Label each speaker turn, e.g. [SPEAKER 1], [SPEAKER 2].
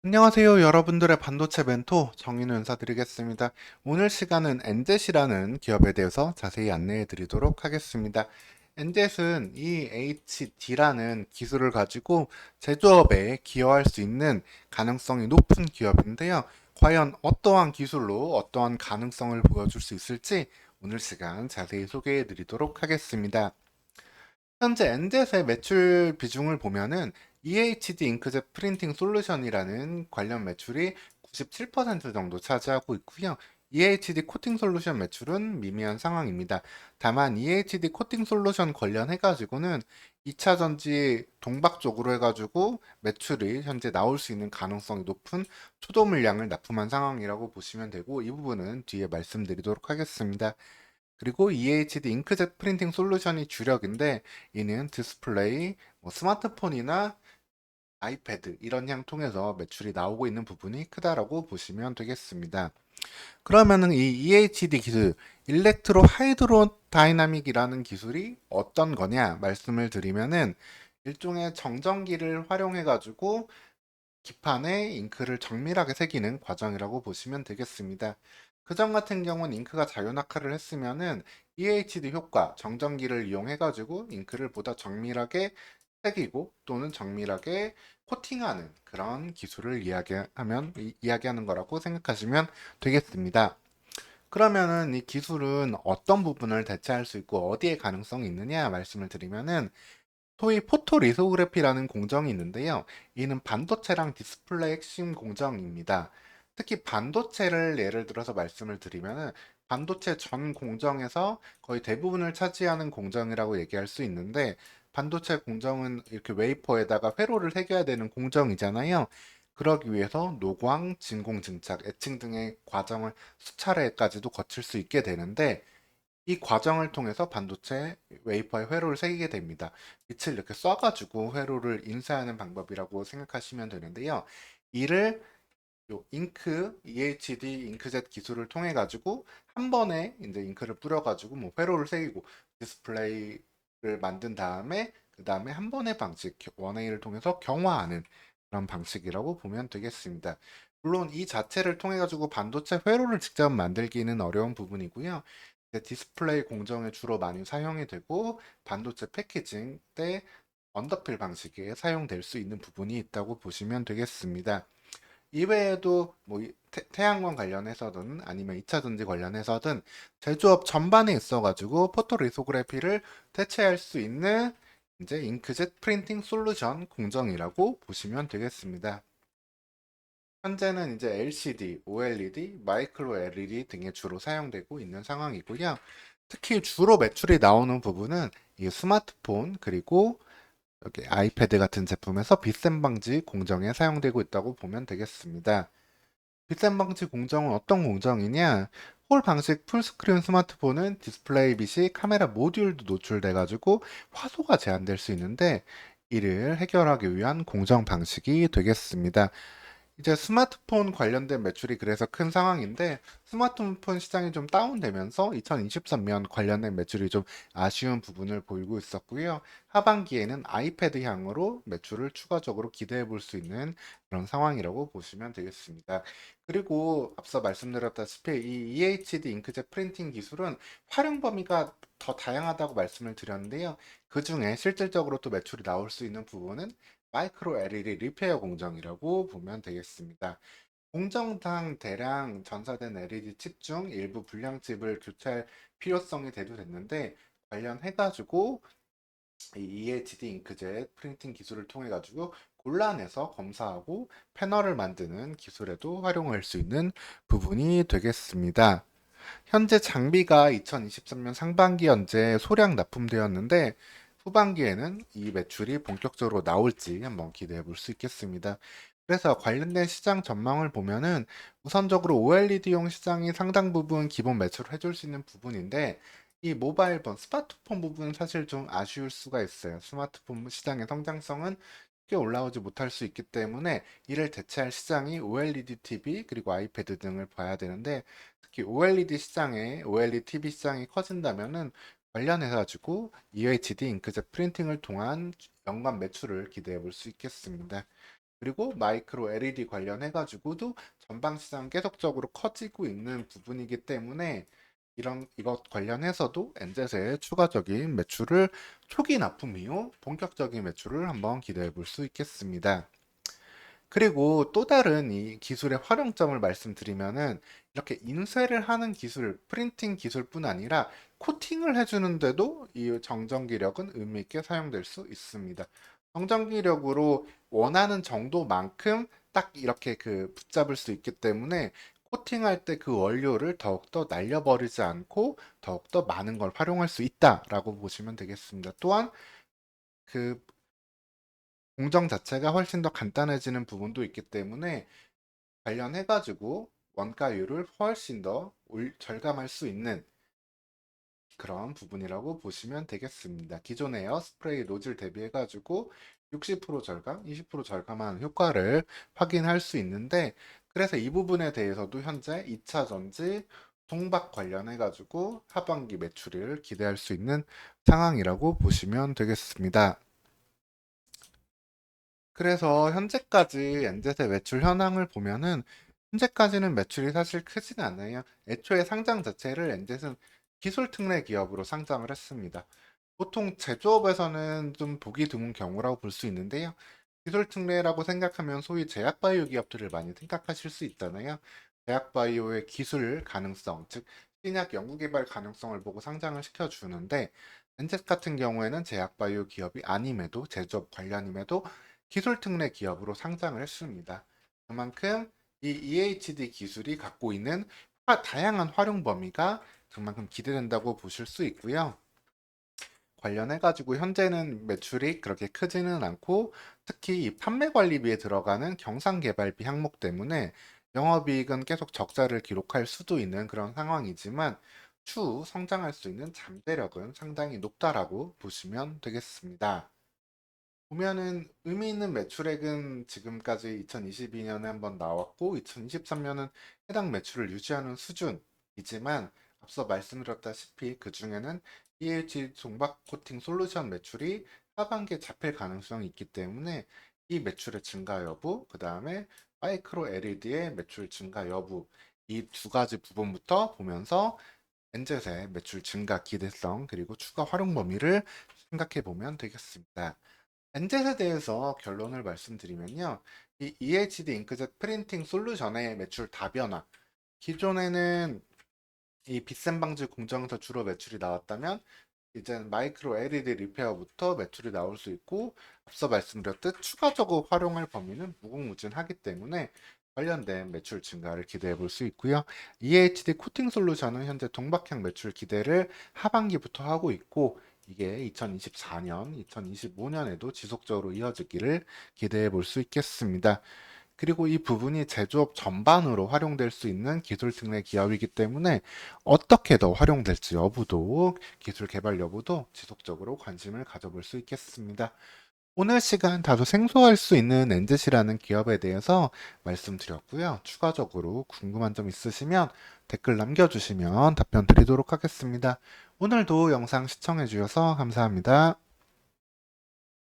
[SPEAKER 1] 안녕하세요. 여러분들의 반도체 멘토 정인우 인사드리겠습니다. 오늘 시간은 엔젯이라는 기업에 대해서 자세히 안내해 드리도록 하겠습니다. 엔젯은 EHD라는 기술을 가지고 제조업에 기여할 수 있는 가능성이 높은 기업인데요. 과연 어떠한 기술로 어떠한 가능성을 보여줄 수 있을지 오늘 시간 자세히 소개해 드리도록 하겠습니다. 현재 엔젯의 매출 비중을 보면은 EHD 잉크젯 프린팅 솔루션이라는 관련 매출이 97% 정도 차지하고 있고요. EHD 코팅 솔루션 매출은 미미한 상황입니다. 다만 EHD 코팅 솔루션 관련해 가지고는 2차 전지 동박 쪽으로 해가지고 매출이 현재 나올 수 있는 가능성이 높은 초도 물량을 납품한 상황이라고 보시면 되고, 이 부분은 뒤에 말씀드리도록 하겠습니다. 그리고 EHD 잉크젯 프린팅 솔루션이 주력인데, 이는 디스플레이, 스마트폰이나 아이패드 이런 향 통해서 매출이 나오고 있는 부분이 크다라고 보시면 되겠습니다. 그러면은 이 EHD 기술, 일렉트로 하이드로 다이나믹이라는 기술이 어떤 거냐 말씀을 드리면은, 일종의 정전기를 활용해 가지고 기판에 잉크를 정밀하게 새기는 과정이라고 보시면 되겠습니다. 그전 같은 경우는 잉크가 자유낙하를 했으면은 EHD 효과, 정전기를 이용해 가지고 잉크를 보다 정밀하게 새기고 또는 정밀하게 코팅하는 그런 기술을 이야기하는 거라고 생각하시면 되겠습니다. 그러면은 이 기술은 어떤 부분을 대체할 수 있고 어디에 가능성이 있느냐 말씀을 드리면은, 소위 포토리소그래피라는 공정이 있는데요. 이는 반도체랑 디스플레이 핵심 공정입니다. 특히 반도체를 예를 들어서 말씀을 드리면은, 반도체 전 공정에서 거의 대부분을 차지하는 공정이라고 얘기할 수 있는데, 반도체 공정은 이렇게 웨이퍼에다가 회로를 새겨야 되는 공정이잖아요. 그러기 위해서 노광, 진공 증착, 에칭 등의 과정을 수차례까지도 거칠 수 있게 되는데, 이 과정을 통해서 반도체 웨이퍼에 회로를 새기게 됩니다. 빛을 이렇게 쏴가지고 회로를 인쇄하는 방법이라고 생각하시면 되는데요. 이를 요 EHD 잉크젯 기술을 통해 가지고 한 번에 이제 잉크를 뿌려 가지고 뭐 회로를 새기고 디스플레이를 만든 다음에, 그 다음에 한 번의 방식 원웨이를 통해서 경화하는 그런 방식이라고 보면 되겠습니다. 물론 이 자체를 통해 가지고 반도체 회로를 직접 만들기는 어려운 부분이고요. 이제 디스플레이 공정에 주로 많이 사용이 되고, 반도체 패키징 때 언더필 방식에 사용될 수 있는 부분이 있다고 보시면 되겠습니다. 이외에도 뭐 태양광 관련해서든 아니면 2차 전지 관련해서든 제조업 전반에 있어가지고 포토리소그래피를 대체할 수 있는 이제 잉크젯 프린팅 솔루션 공정이라고 보시면 되겠습니다. 현재는 이제 LCD, OLED, 마이크로 LED 등에 주로 사용되고 있는 상황이고요. 특히 주로 매출이 나오는 부분은 이 스마트폰, 그리고 여기 아이패드 같은 제품에서 빛샘 방지 공정에 사용되고 있다고 보면 되겠습니다. 빛샘 방지 공정은 어떤 공정이냐? 홀 방식 풀스크린 스마트폰은 디스플레이 빛이 카메라 모듈도 노출돼가지고 화소가 제한될 수 있는데, 이를 해결하기 위한 공정 방식이 되겠습니다. 이제 스마트폰 관련된 매출이 그래서 큰 상황인데, 스마트폰 시장이 좀 다운되면서 2023년 관련된 매출이 좀 아쉬운 부분을 보이고 있었고요. 하반기에는 아이패드 향으로 매출을 추가적으로 기대해 볼 수 있는 그런 상황이라고 보시면 되겠습니다. 그리고 앞서 말씀드렸다시피 이 EHD 잉크젯 프린팅 기술은 활용 범위가 더 다양하다고 말씀을 드렸는데요. 그 중에 실질적으로 또 매출이 나올 수 있는 부분은 마이크로 LED 리페어 공정이라고 보면 되겠습니다. 공정당 대량 전사된 LED 칩 중 일부 불량칩을 교체할 필요성이 대두됐는데, 관련해가지고 이 EHD 잉크젯 프린팅 기술을 통해 가지고 골라내서 검사하고 패널을 만드는 기술에도 활용할 수 있는 부분이 되겠습니다. 현재 장비가 2023년 상반기 현재 소량 납품되었는데, 후반기에는 이 매출이 본격적으로 나올지 한번 기대해 볼 수 있겠습니다. 그래서 관련된 시장 전망을 보면은, 우선적으로 OLED용 시장이 상당 부분 기본 매출을 해줄 수 있는 부분인데, 이 모바일폰, 스마트폰 부분은 사실 좀 아쉬울 수가 있어요. 스마트폰 시장의 성장성은 쉽게 올라오지 못할 수 있기 때문에 이를 대체할 시장이 OLED TV 그리고 아이패드 등을 봐야 되는데, 특히 OLED TV 시장이 커진다면은 관련해 가지고 UHD 잉크젯 프린팅을 통한 연간 매출을 기대해 볼 수 있겠습니다. 그리고 마이크로 LED 관련해가지고도 전방 시장 계속적으로 커지고 있는 부분이기 때문에 이것 관련해서도 엔젯의 추가적인 매출을 초기 납품 이후 본격적인 매출을 한번 기대해 볼 수 있겠습니다. 그리고 또 다른 이 기술의 활용점을 말씀드리면은 이렇게 인쇄를 하는 기술, 프린팅 기술뿐 아니라 코팅을 해주는데도 이 정전기력은 의미 있게 사용될 수 있습니다. 정전기력으로 원하는 정도만큼 딱 이렇게 붙잡을 수 있기 때문에 코팅할 때 그 원료를 더욱더 날려버리지 않고 더욱더 많은 걸 활용할 수 있다라고 보시면 되겠습니다. 또한 그 공정 자체가 훨씬 더 간단해지는 부분도 있기 때문에 관련해가지고 원가율을 훨씬 더 절감할 수 있는 그런 부분이라고 보시면 되겠습니다. 기존의 에어스프레이 노즐 대비해가지고 60% 절감, 20% 절감하는 효과를 확인할 수 있는데 그래서 이 부분에 대해서도 현재 2차 전지 동박 관련해가지고 하반기 매출을 기대할 수 있는 상황이라고 보시면 되겠습니다. 그래서 현재까지 엔젯의 매출 현황을 보면은 현재까지는 매출이 사실 크진 않아요. 애초에 상장 자체를 엔젯은 기술 특례 기업으로 상장을 했습니다. 보통 제조업에서는 좀 보기 드문 경우라고 볼 수 있는데요. 기술 특례라고 생각하면 소위 제약바이오 기업들을 많이 생각하실 수 있잖아요. 제약바이오의 기술 가능성, 즉 신약 연구개발 가능성을 보고 상장을 시켜주는데 엔젯 같은 경우에는 제약바이오 기업이 아님에도 제조업 관련임에도 기술 특례 기업으로 상장을 했습니다. 그만큼 이 EHD 기술이 갖고 있는 다양한 활용 범위가 그만큼 기대된다고 보실 수 있고요. 관련해가지고 현재는 매출이 그렇게 크지는 않고 특히 이 판매 관리비에 들어가는 경상 개발비 항목 때문에 영업이익은 계속 적자를 기록할 수도 있는 그런 상황이지만 추후 성장할 수 있는 잠재력은 상당히 높다라고 보시면 되겠습니다. 보면은 의미 있는 매출액은 지금까지 2022년에 한번 나왔고 2023년은 해당 매출을 유지하는 수준이지만 앞서 말씀드렸다시피 그 중에는 EH 종박 코팅 솔루션 매출이 하반기에 잡힐 가능성이 있기 때문에 이 매출의 증가 여부, 그 다음에 마이크로 LED의 매출 증가 여부 이 두 가지 부분부터 보면서 엔젯의 매출 증가 기대성 그리고 추가 활용 범위를 생각해 보면 되겠습니다. 엔젯에 대해서 결론을 말씀드리면요. 이 EHD 잉크젯 프린팅 솔루션의 매출 다변화. 기존에는 이 빗셈 방지 공정에서 주로 매출이 나왔다면 이제는 마이크로 LED 리페어부터 매출이 나올 수 있고 앞서 말씀드렸듯 추가적으로 활용할 범위는 무궁무진하기 때문에 관련된 매출 증가를 기대해 볼 수 있고요. EHD 코팅 솔루션은 현재 동박향 매출 기대를 하반기부터 하고 있고 이게 2024년, 2025년에도 지속적으로 이어지기를 기대해 볼 수 있겠습니다. 그리고 이 부분이 제조업 전반으로 활용될 수 있는 기술 특례 기업이기 때문에 어떻게 더 활용될지 여부도 기술 개발 여부도 지속적으로 관심을 가져볼 수 있겠습니다. 오늘 시간 다소 생소할 수 있는 엔젯이라는 기업에 대해서 말씀드렸고요. 추가적으로 궁금한 점 있으시면 댓글 남겨주시면 답변 드리도록 하겠습니다. 오늘도 영상 시청해 주셔서 감사합니다.